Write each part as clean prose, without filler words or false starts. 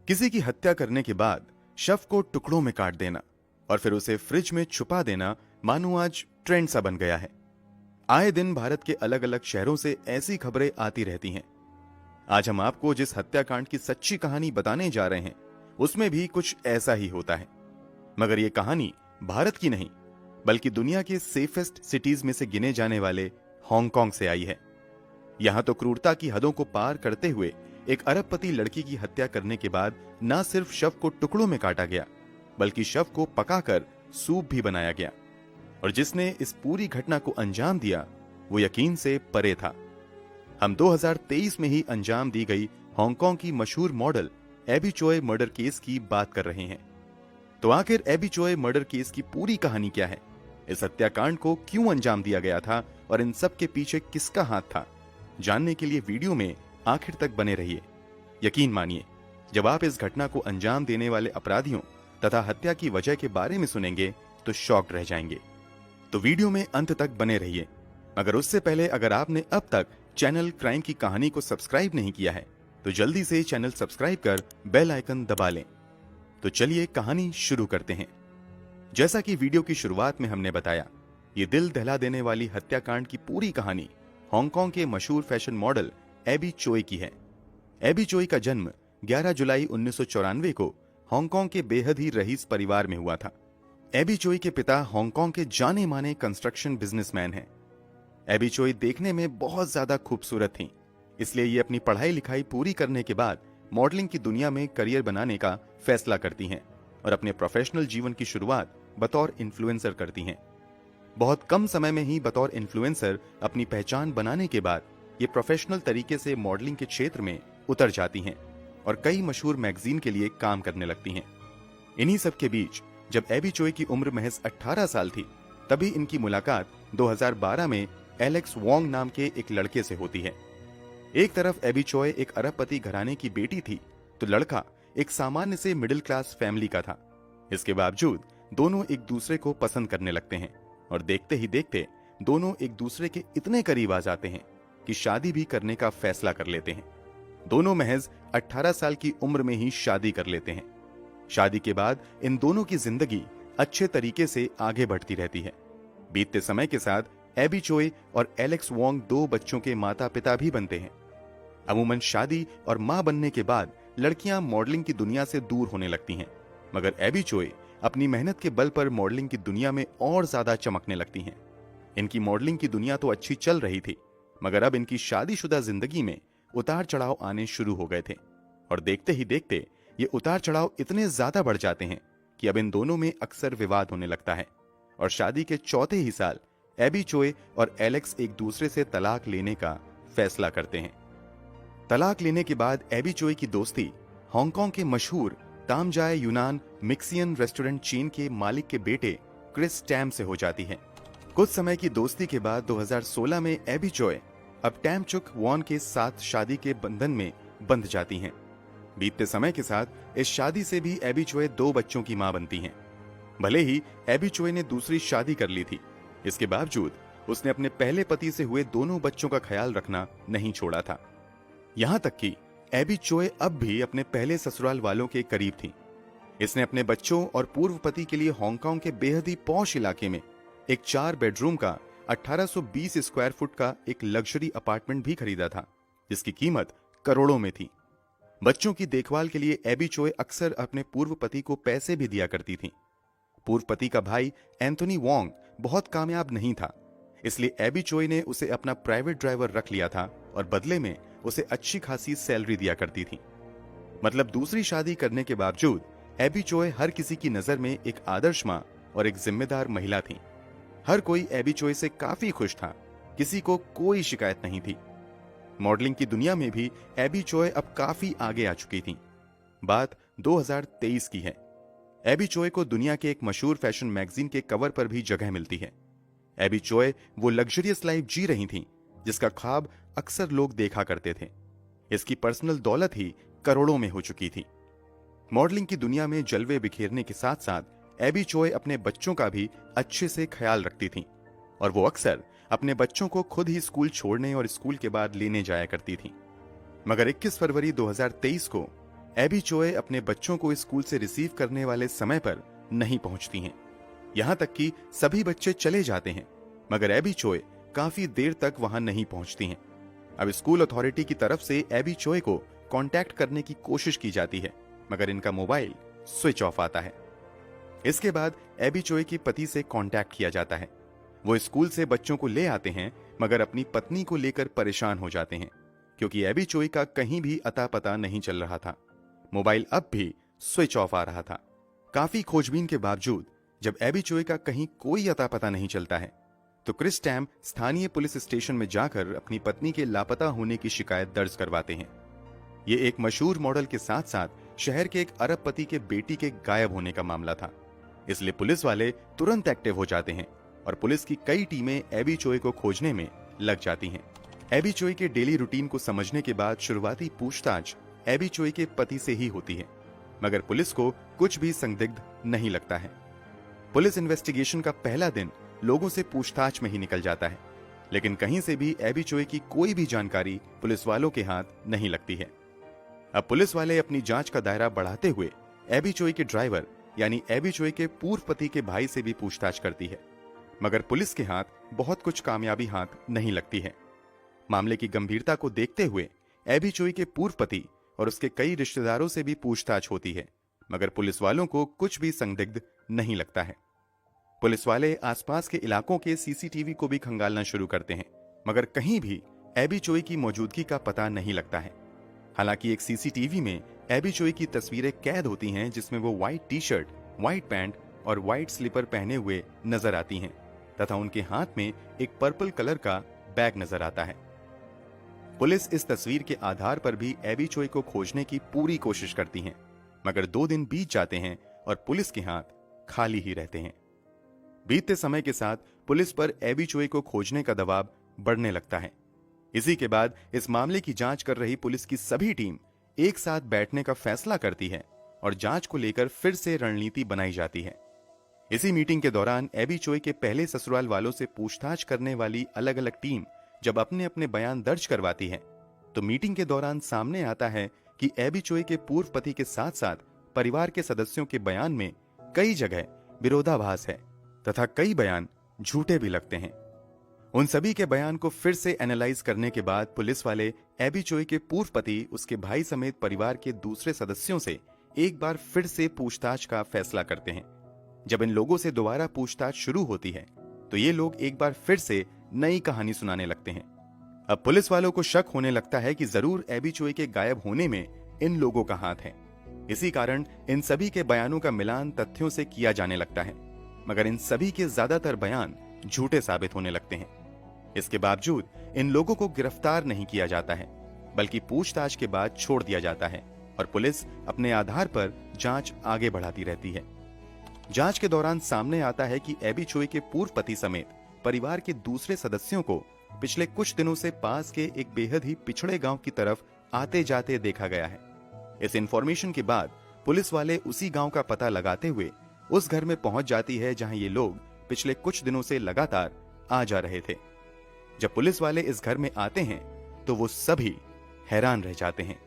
किसी की हत्या करने के बाद शव को टुकड़ों में काट देना और फिर उसे फ्रिज में छुपा देना मानो आज ट्रेंड सा बन गया है। आए दिन भारत के अलग अलग शहरों से ऐसी खबरें आती रहती हैं। आज हम आपको जिस हत्याकांड की सच्ची कहानी बताने जा रहे हैं उसमें भी कुछ ऐसा ही होता है। मगर यह कहानी भारत की नहीं बल्कि दुनिया के सेफेस्ट सिटीज में से गिने जाने वाले हांगकांग से आई है। यहां तो क्रूरता की हदों को पार करते हुए एक अरबपति लड़की की हत्या करने के बाद न सिर्फ शव को टुकड़ों में काटा गया बल्कि शव को पकाकर सूप भी बनाया गया, और जिसने इस पूरी घटना को अंजाम दिया वो यकीन से परे था। हम 2023 में ही अंजाम दी गई हांगकांग की मशहूर मॉडल एबी चोय मर्डर केस की बात कर रहे हैं। तो आखिर एबी चोय मर्डर केस की पूरी कहानी क्या है, इस हत्याकांड को क्यों अंजाम दिया गया था और इन सब के पीछे किसका हाथ था, जानने के लिए वीडियो में आखिर तक बने रहिए। यकीन मानिए, जब आप इस घटना को अंजाम देने वाले अपराधियों तथा हत्या की वजह के बारे में सुनेंगे तो शॉक्ड रह जाएंगे। तो वीडियो में अंत तक बने रहिए। मगर उससे पहले अगर आपने अब तक चैनल क्राइम की कहानी को सब्सक्राइब नहीं किया है तो जल्दी से चैनल सब्सक्राइब कर बेल आइकन दबा लें। तो चलिए कहानी शुरू करते हैं। जैसा कि वीडियो की शुरुआत में हमने बताया, ये दिल दहला देने वाली हत्याकांड की पूरी कहानी हांगकांग के मशहूर फैशन मॉडल एबी चोय की है। एबी चोय का जन्म 11 जुलाई 1994 को हांगकांग के बेहद ही रईस परिवार में हुआ था। एबी चोय के पिता हांगकांग के जाने माने कंस्ट्रक्शन बिजनेसमैन हैं। एबी चोय देखने में बहुत ज्यादा खूबसूरत थीं, इसलिए ये अपनी पढ़ाई लिखाई पूरी करने के बाद मॉडलिंग की दुनिया में करियर बनाने का फैसला करती हैं और अपने प्रोफेशनल जीवन की शुरुआत बतौर इन्फ्लुएंसर करती हैं। बहुत कम समय में ही बतौर इन्फ्लुएंसर अपनी पहचान बनाने के बाद ये प्रोफेशनल तरीके से मॉडलिंग के क्षेत्र में उतर जाती हैं और कई मशहूर मैगजीन के लिए काम करने लगती हैं। इन्हीं सब के बीच जब एबी चोय की उम्र महज 18 साल थी, तभी इनकी मुलाकात 2012 में एलेक्स वोंग नाम के एक लड़के से होती है। एक तरफ एबी चोय एक अरबपति घराने की बेटी थी तो लड़का एक सामान्य से मिडिल क्लास फैमिली का था। इसके बावजूद दोनों एक दूसरे को पसंद करने लगते हैं और देखते ही देखते दोनों एक दूसरे के इतने करीब आ जाते हैं कि शादी भी करने का फैसला कर लेते हैं। दोनों महज 18 साल की उम्र में ही शादी कर लेते हैं। शादी के बाद इन दोनों की जिंदगी अच्छे तरीके से आगे बढ़ती रहती है। बीतते समय के साथ एबी चोय और एलेक्स वोंग दो बच्चों के माता पिता भी बनते हैं। अमूमन शादी और मां बनने के बाद लड़कियां मॉडलिंग की दुनिया से दूर होने लगती हैं, मगर एबी चोय अपनी मेहनत के बल पर मॉडलिंग की दुनिया में और ज्यादा चमकने लगती हैं। इनकी मॉडलिंग की दुनिया तो अच्छी चल रही थी, मगर अब इनकी शादीशुदा जिंदगी में उतार चढ़ाव आने शुरू हो गए थे और देखते ही देखते ये उतार चढ़ाव इतने ज्यादा बढ़ जाते हैं कि अब इन दोनों में अक्सर विवाद होने लगता है और शादी के चौथे ही साल एबी चोय और एलेक्स एक दूसरे से तलाक लेने का फैसला करते हैं। तलाक लेने के बाद एबी चोय की दोस्ती हांगकांग के मशहूर तामजाए यूनान मिक्सियन रेस्टोरेंट चेन के मालिक के बेटे क्रिस टैम से हो जाती है। कुछ समय की दोस्ती के बाद 2016 में एबी चोय अब टैम चुक वॉन के साथ शादी के बंधन में बंध जाती हैं। बीतते समय के साथ इस शादी से भी एबी चोय दो बच्चों की मां बनती हैं। भले ही एबी चोय ने दूसरी शादी कर ली थी, इसके बावजूद उसने अपने पहले पति से हुए दोनों बच्चों का ख्याल रखना नहीं छोड़ा था। यहां तक कि एबी चोय अब भी अपने पहले ससुराल वालों के करीब थी। इसने अपने बच्चों और पूर्व पति के लिए हांगकांग के बेहद ही पॉश इलाके में एक 4 बेडरूम का 1820 स्क्वायर फुट का एक लग्जरी अपार्टमेंट भी खरीदा था, जिसकी कीमत करोड़ों में थी। बच्चों की देखभाल के लिए एबी चोय अक्सर अपने पूर्व पति को पैसे भी दिया करती थी। पूर्व पति का भाई एंथोनी वोंग बहुत कामयाब नहीं था, इसलिए एबी चोय ने उसे अपना प्राइवेट ड्राइवर रख लिया था और बदले में उसे अच्छी खासी सैलरी दिया करती थी। मतलब दूसरी शादी करने के बावजूद एबी चोय हर किसी की नजर में एक आदर्श मां और एक जिम्मेदार महिला थी। हर कोई एबी चोय से काफी खुश था, किसी को कोई शिकायत नहीं थी। मॉडलिंग की दुनिया में भी एबी चोय अब काफी आगे आ चुकी थी। बात 2023 की है। एबी चोय को दुनिया के एक मशहूर फैशन मैगजीन के कवर पर भी जगह मिलती है। एबी चोय वो लग्जरियस लाइफ जी रही थीं, जिसका ख्वाब अक्सर लोग देखा करते थे। इसकी पर्सनल दौलत ही करोड़ों में हो चुकी थी। मॉडलिंग की दुनिया में जलवे बिखेरने के साथ साथ एबी चोय अपने बच्चों का भी अच्छे से ख्याल रखती थीं और वो अक्सर अपने बच्चों को खुद ही स्कूल छोड़ने और स्कूल के बाद लेने जाया करती थीं। मगर 21 फरवरी 2023 को एबी चोए अपने बच्चों को स्कूल से रिसीव करने वाले समय पर नहीं पहुंचती हैं। यहां तक कि सभी बच्चे चले जाते हैं, मगर एबी चोए काफी देर तक वहां नहीं पहुंचती हैं। अब स्कूल अथॉरिटी की तरफ से एबी चोए को कांटेक्ट करने की कोशिश की जाती है, मगर इनका मोबाइल स्विच ऑफ आता है। इसके बाद एबी चोए के पति से कांटेक्ट किया जाता है। वो स्कूल से बच्चों को ले आते हैं, मगर अपनी पत्नी को लेकर परेशान हो जाते हैं, क्योंकि एबी चोए का कहीं भी अता पता नहीं चल रहा था। मोबाइल अब भी स्विच ऑफ आ रहा था। काफी खोजबीन के बावजूद जब एबी चोए का कहीं कोई अता पता नहीं चलता है, तो क्रिस टैम स्थानीय पुलिस स्टेशन में जाकर अपनी पत्नी के लापता होने की शिकायत दर्ज करवाते हैं। ये एक मशहूर मॉडल के साथ साथ शहर के एक अरबपति के बेटी के गायब होने का मामला था, इसलिए पुलिस वाले तुरंत एक्टिव हो जाते हैं और पुलिस की कई टीमें एबी चोए को खोजने में लग जाती हैं। एबी चोए के डेली रूटीन को समझने के बाद शुरुआती पूछताछ एबी चोए के पति से ही होती है, मगर पुलिस को कुछ भी संदिग्ध नहीं लगता है। पुलिस इन्वेस्टिगेशन का पहला दिन लोगों से पूछताछ में ही निकल जाता है, लेकिन कहीं से भी एबी चोए की कोई भी जानकारी पुलिस वालों के हाथ नहीं लगती है। अब पुलिस वाले अपनी जांच का दायरा बढ़ाते हुए एबी चोए के ड्राइवर यानी एबी चोए के पूर्व पति के भाई से भी पूछताछ करती है, मगर पुलिस के हाथ बहुत कुछ कामयाबी हाथ नहीं लगती है। मामले की गंभीरता को देखते हुए एबी चोए के पूर्व पति और उसके कई रिश्तेदारों से भी पूछताछ होती है, मगर पुलिस वालों को कुछ भी संदिग्ध नहीं लगता है। पुलिस वाले आसपास के इलाकों के सीसीटीवी को भी खंगालना शुरू करते हैं, मगर कहीं भी एबी चोए की मौजूदगी का पता नहीं लगता है। हालांकि एक सीसीटीवी में एबी चोए की तस्वीरें कैद होती हैं, जिसमें वो white T shirt, white pant और व्हाइट स्लीपर पहने हुए नजर आती हैं तथा उनके हाथ में एक पर्पल कलर का बैग नजर आता है। पुलिस इस तस्वीर के आधार पर भी एबी चोए को खोजने की पूरी कोशिश करती है, मगर 2 दिन बीत जाते हैं और पुलिस के हाथ खाली ही रहते हैं। बीतते समय के साथ पुलिस पर एबी चोए को खोजने का दबाव बढ़ने लगता है। इसी के बाद इस मामले की जांच कर रही पुलिस की सभी टीम एक साथ बैठने का फैसला करती है और जांच को लेकर फिर से रणनीति बनाई जाती है। इसी मीटिंग के दौरान एबी चोए के पहले ससुराल वालों से पूछताछ करने वाली अलग अलग टीम जब अपने अपने बयान दर्ज करवाती है, तो मीटिंग के दौरान सामने आता है कि एबी चोए के पूर्व पति के साथ साथ परिवार के सदस्यों के बयान में कई जगह विरोधाभास है तथा कई बयान झूठे भी लगते हैं। उन सभी के बयान को फिर से एनालाइज करने के बाद पुलिस वाले एबी चोए के पूर्व पति, उसके भाई समेत परिवार के दूसरे सदस्यों से एक बार फिर से पूछताछ का फैसला करते हैं। जब इन लोगों से दोबारा पूछताछ शुरू होती है, तो ये लोग एक बार फिर से नई कहानी सुनाने लगते हैं। अब पुलिस वालों को शक होने लगता है कि जरूर एबी चोए के गायब होने में इन लोगों का हाथ है। इसी कारण इन सभी के बयानों का मिलान तथ्यों से किया जाने लगता है, मगर इन सभी के ज्यादातर बयान झूठे साबित होने लगते हैं। इसके बावजूद इन लोगों को गिरफ्तार नहीं किया जाता है, बल्कि पूछताछ के बाद छोड़ दिया जाता है और पुलिस अपने आधार पर जांच आगे बढ़ाती रहती है। जांच के दौरान सामने आता है कि एबी चोए के पूर्व पति समेत परिवार के दूसरे सदस्यों को पिछले कुछ दिनों से पास के एक बेहद ही पिछड़े गांव की तरफ आते जाते देखा गया है। इस इंफॉर्मेशन के बाद पुलिस वाले उसी गांव का पता लगाते हुए उस घर में पहुंच जाती है जहां ये लोग पिछले कुछ दिनों से लगातार आ जा रहे थे। जब पुलिस वाले इस घर में आते हैं तो वो सभी हैरान रह जाते हैं,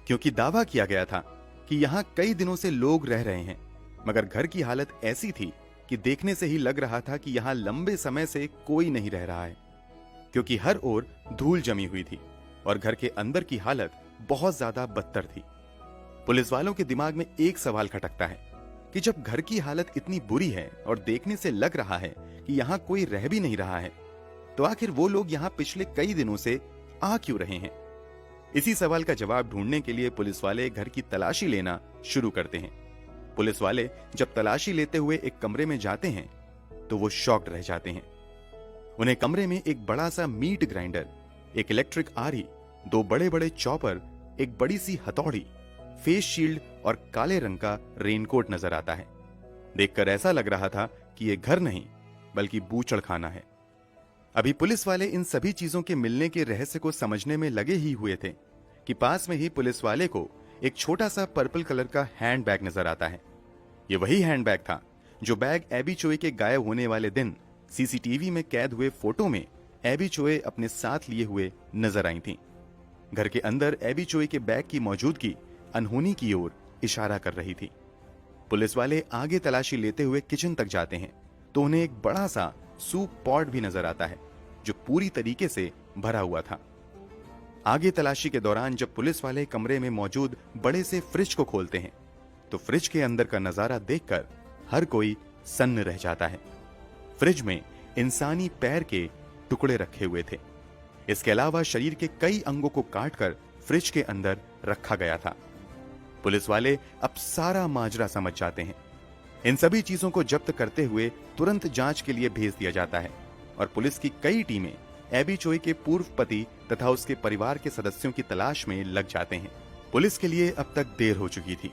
क्योंकि दावा किया गया था कि यहां कई दिनों से लोग रह रहे हैं, मगर घर की हालत ऐसी थी कि देखने से ही लग रहा था कि यहां लंबे समय से कोई नहीं रह रहा है, क्योंकि हर ओर धूल जमी हुई थी और घर के अंदर की हालत बहुत ज्यादा बदतर थी। पुलिस वालों के दिमाग में एक सवाल खटकता है कि जब घर की हालत इतनी बुरी है और देखने से लग रहा है कि यहां कोई रह भी नहीं रहा है, तो आखिर वो लोग यहां पिछले कई दिनों से आ क्यों रहे हैं? इसी सवाल का जवाब ढूंढने के लिए पुलिस वाले घर की तलाशी लेना शुरू करते हैं। पुलिस वाले जब तलाशी लेते हुए एक कमरे में जाते हैं तो वो शॉक्ड रह जाते हैं। उन्हें कमरे में एक बड़ा सा मीट ग्राइंडर, एक इलेक्ट्रिक आरी, 2 बड़े बड़े चॉपर, एक बड़ी सी हथौड़ी, फेस शील्ड और काले रंग का रेनकोट नजर आता है। देखकर ऐसा लग रहा था कि यह घर नहीं बल्कि बूचड़खाना है। अभी पुलिस वाले इन सभी चीजों के मिलने के रहस्य को समझने में लगे ही हुए थे कि पास में ही पुलिस वाले को एक छोटा सा पर्पल कलर का हैंड बैग नजर आता है। ये वही हैंड बैग था जो बैग एबी चोए के गायब होने वाले दिन सीसीटीवी में कैद हुए फोटो में एबी चोए अपने साथ लिए हुए नजर आई थी। घर के अंदर एबी चोए के बैग की मौजूदगी अनहोनी की ओर इशारा कर रही थी। पुलिस वाले आगे तलाशी लेते हुए किचन तक जाते हैं तो उन्हें एक बड़ा सा सूप पॉट भी नजर आता है जो पूरी तरीके से भरा हुआ था। आगे तलाशी के दौरान जब पुलिस वाले कमरे में मौजूद बड़े से फ्रिज को खोलते हैं तो फ्रिज के अंदर का नजारा देखकर हर कोई सन्न रह जाता है। फ्रिज में इंसानी पैर के टुकड़े रखे हुए थे। इसके अलावा शरीर के कई अंगों को काटकर फ्रिज के अंदर रखा गया था। पुलिस वाले अब सारा माजरा समझ जाते हैं। इन सभी चीजों को जब्त करते हुए तुरंत जांच के लिए भेज दिया जाता है और पुलिस की कई टीमें एबी चोई के पूर्व पति तथा उसके परिवार के सदस्यों की तलाश में लग जाते हैं। पुलिस के लिए अब तक देर हो चुकी थी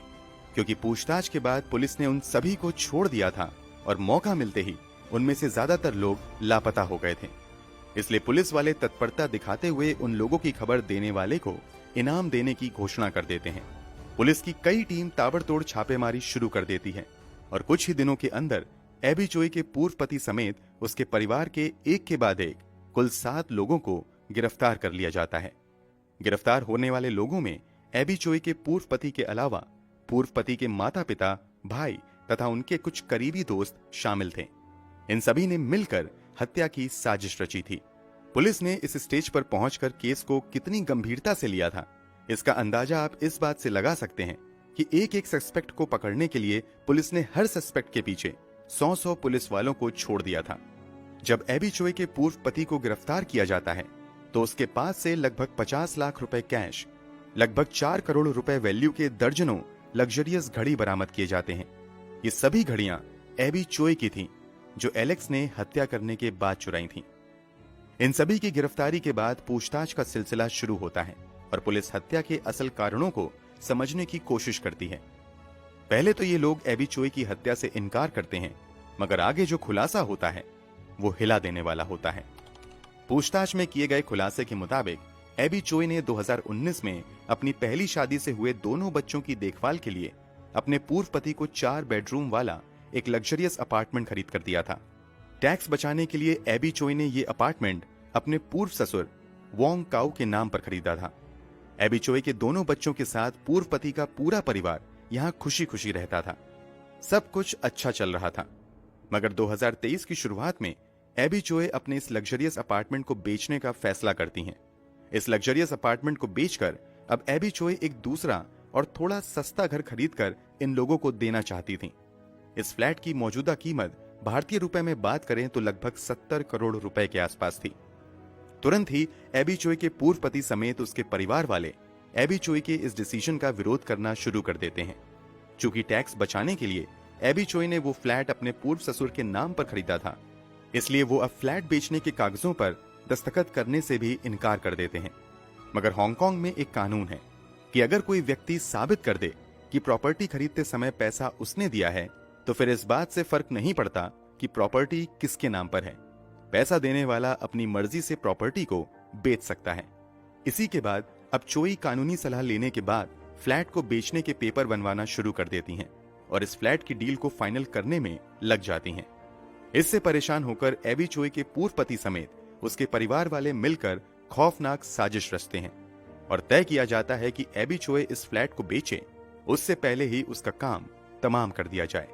क्योंकि पूछताछ के बाद पुलिस ने उन सभी को छोड़ दिया था और मौका मिलते ही उनमें से ज्यादातर लोग लापता हो गए थे। इसलिए पुलिस वाले तत्परता दिखाते हुए उन लोगों की खबर देने वाले को इनाम देने की घोषणा कर देते हैं। पुलिस की कई टीम ताबड़तोड़ छापेमारी शुरू कर देती है और कुछ ही दिनों के अंदर एबी चोई के पूर्व पति समेत उसके परिवार के एक के बाद एक कुल 7 लोगों को गिरफ्तार कर लिया जाता है। गिरफ्तार होने वाले लोगों में एबी चोई के पूर्व पति के अलावा पूर्व पति के माता पिता, भाई तथा उनके कुछ करीबी दोस्त शामिल थे। इन सभी ने मिलकर हत्या की साजिश रची थी। पुलिस ने इस स्टेज पर पहुंचकर केस को कितनी गंभीरता से लिया था इसका अंदाजा आप इस बात से लगा सकते हैं कि एक एक सस्पेक्ट को पकड़ने के लिए पुलिस ने हर सस्पेक्ट के पीछे 100 पुलिस वालों को छोड़ दिया था। जब एबी चोई के पूर्व पति को गिरफ्तार किया जाता है तो उसके पास से लगभग 50 लाख रुपए कैश, लगभग 4 करोड़ रुपए वैल्यू के दर्जनों लग्जरियस घड़ी बरामद किए जाते हैं। ये सभी घड़ियां एबी चोई की थीं, जो एलेक्स ने हत्या करने के बाद चुराई थीं। इन सभी की गिरफ्तारी के बाद पूछताछ का सिलसिला शुरू होता है और पुलिस हत्या के असल कारणों को समझने की कोशिश करती है। पहले तो ये लोग एबी चोई की हत्या से इनकार करते हैं, मगर आगे जो खुलासा होता है वो हिला देने वाला होता है। पूछताछ में किए गए खुलासे के मुताबिक एबी चोई ने 2019 में अपनी पहली शादी से हुए दोनों बच्चों की देखभाल के लिए अपने पूर्व पति को 4 बेडरूम वाला एक लग्जरियस अपार्टमेंट खरीद कर दिया था। टैक्स बचाने के लिए एबी चोई ने ये अपार्टमेंट अपने पूर्व ससुर वोंग काउ के नाम पर खरीदा था। एबी चोई के दोनों बच्चों के साथ पूर्व पति का पूरा परिवार यहां खुशी खुशी रहता था। सब कुछ अच्छा चल रहा था, मगर 2023 की शुरुआत में एबी चोई अपने इस लग्जरियस अपार्टमेंट को बेचने का फैसला करती हैं। इस लग्जरियस अपार्टमेंट को बेचकर अब एबी चोई एक दूसरा और थोड़ा सस्ता घर खरीदकर इन लोगों को देना चाहती थी। इस फ्लैट की मौजूदा कीमत भारतीय रुपए में बात करें तो लगभग 70 करोड़ रुपए के आसपास थी। तुरंत ही एबी चोई के पूर्व पति समेत उसके परिवार वाले एबी चोई के इस डिसीजन का विरोध करना शुरू कर देते हैं। चूंकि टैक्स बचाने के लिए एबी चोई ने वो फ्लैट अपने पूर्व ससुर के नाम पर खरीदा था, इसलिए वो अब फ्लैट बेचने के कागजों पर दस्तखत करने से भी इनकार कर देते हैं। मगर हांगकांग में एक कानून है कि अगर कोई व्यक्ति साबित कर दे कि प्रॉपर्टी खरीदते समय पैसा उसने दिया है तो फिर इस बात से फर्क नहीं पड़ता कि प्रॉपर्टी किसके नाम पर है। पैसा देने वाला अपनी मर्जी से प्रॉपर्टी को बेच सकता है। इसी के बाद अब चोई कानूनी सलाह लेने के बाद फ्लैट को बेचने के पेपर बनवाना शुरू कर देती हैं और इस फ्लैट की डील को फाइनल करने में लग जाती हैं। इससे परेशान होकर एबी चोई के पूर्व पति समेत उसके परिवार वाले मिलकर खौफनाक साजिश रचते हैं और तय किया जाता है कि एबी चोई इस फ्लैट को बेचे उससे पहले ही उसका काम तमाम कर दिया जाए।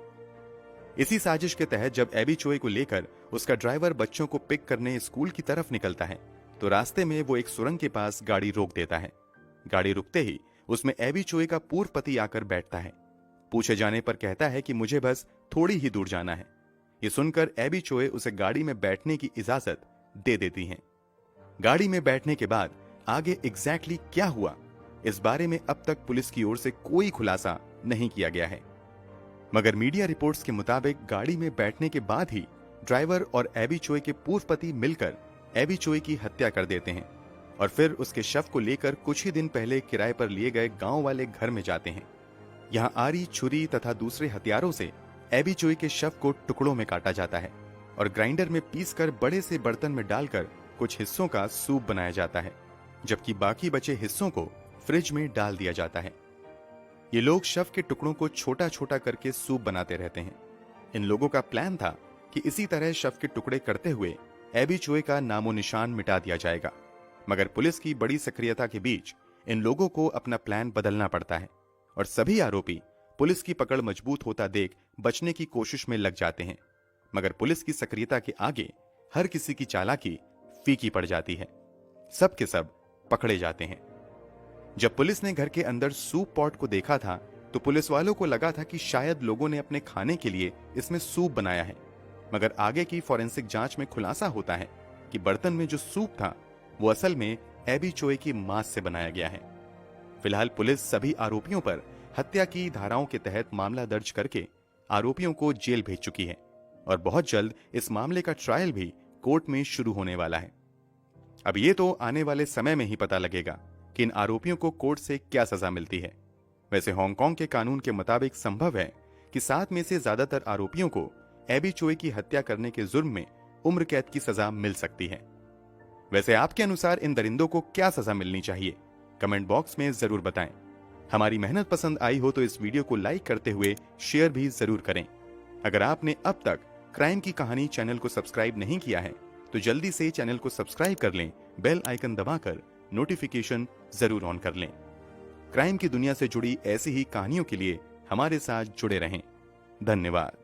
इसी साजिश के तहत जब एबी चोई को लेकर उसका ड्राइवर बच्चों को पिक करने स्कूल की तरफ निकलता है तो रास्ते में वो एक सुरंग के पास गाड़ी रोक देता है। गाड़ी रुकते ही उसमें एबी चोई का पूर्व पति आकर बैठता है। पूछे जाने पर कहता है कि मुझे बस थोड़ी ही दूर जाना है। ये सुनकर एबी चोई उसे गाड़ी में बैठने की इजाजत दे देती हैं। गाड़ी में बैठने के बाद आगे एग्जैक्टली क्या हुआ इस बारे में अब तक पुलिस की ओर से कोई खुलासा नहीं किया गया है, मगर मीडिया रिपोर्ट्स के मुताबिक गाड़ी में बैठने के बाद ही ड्राइवर और एबी चोई के पूर्व पति मिलकर एबी चोई की हत्या कर देते हैं और फिर उसके शव को लेकर कुछ ही दिन पहले किराए पर लिए गए गांव वाले घर में जाते हैं। यहाँ आरी, छुरी तथा दूसरे हथियारों से एबी चोई के शव को टुकड़ों में काटा जाता है और ग्राइंडर में पीसकर बड़े से बर्तन में डालकर कुछ हिस्सों का सूप बनाया जाता है, जबकि बाकी बचे हिस्सों को फ्रिज में डाल दिया जाता है। ये लोग शव के टुकड़ों को छोटा छोटा करके सूप बनाते रहते हैं। इन लोगों का प्लान था कि इसी तरह शव के टुकड़े करते हुए एबी चोई का नामो निशान मिटा दिया जाएगा, मगर पुलिस की बड़ी सक्रियता के बीच इन लोगों को अपना प्लान बदलना पड़ता है और सभी आरोपी पुलिस की पकड़ मजबूत होता देख बचने की कोशिश में लग जाते हैं। मगर पुलिस की सक्रियता के आगे हर किसी की चालाकी फीकी पड़ जाती है। सब के सब पकड़े जाते हैं। जब पुलिस ने घर के अंदर सूप पॉट को देखा था तो पुलिस वालों को लगा था कि शायद लोगों ने अपने खाने के लिए इसमें सूप बनाया है। मगर आगे की फॉरेंसिक जांच में खुलासा होता है कि बर्तन में जो सूप था वो असल में एबी चोई की मांस से बनाया गया है। फिलहाल पुलिस सभी आरोपियों पर हत्या की धाराओं के तहत मामला दर्ज करके आरोपियों को जेल भेज चुकी है और बहुत जल्द इस मामले का ट्रायल भी कोर्ट में शुरू होने वाला है। अब ये तो आने वाले समय में ही पता लगेगा कि इन आरोपियों को कोर्ट से क्या सजा मिलती है। वैसे हांगकांग के कानून के मुताबिक संभव है कि 7 में से ज्यादातर आरोपियों को एबी चोई की हत्या करने के जुर्म में उम्र कैद की सजा मिल सकती है। वैसे आपके अनुसार इन दरिंदों को क्या सजा मिलनी चाहिए, कमेंट बॉक्स में जरूर बताएं। हमारी मेहनत पसंद आई हो तो इस वीडियो को लाइक करते हुए शेयर भी जरूर करें। अगर आपने अब तक क्राइम की कहानी चैनल को सब्सक्राइब नहीं किया है तो जल्दी से चैनल को सब्सक्राइब कर लें, बेल आइकन दबाकर नोटिफिकेशन जरूर ऑन कर लें। क्राइम की दुनिया से जुड़ी ऐसी ही कहानियों के लिए हमारे साथ जुड़े रहें। धन्यवाद।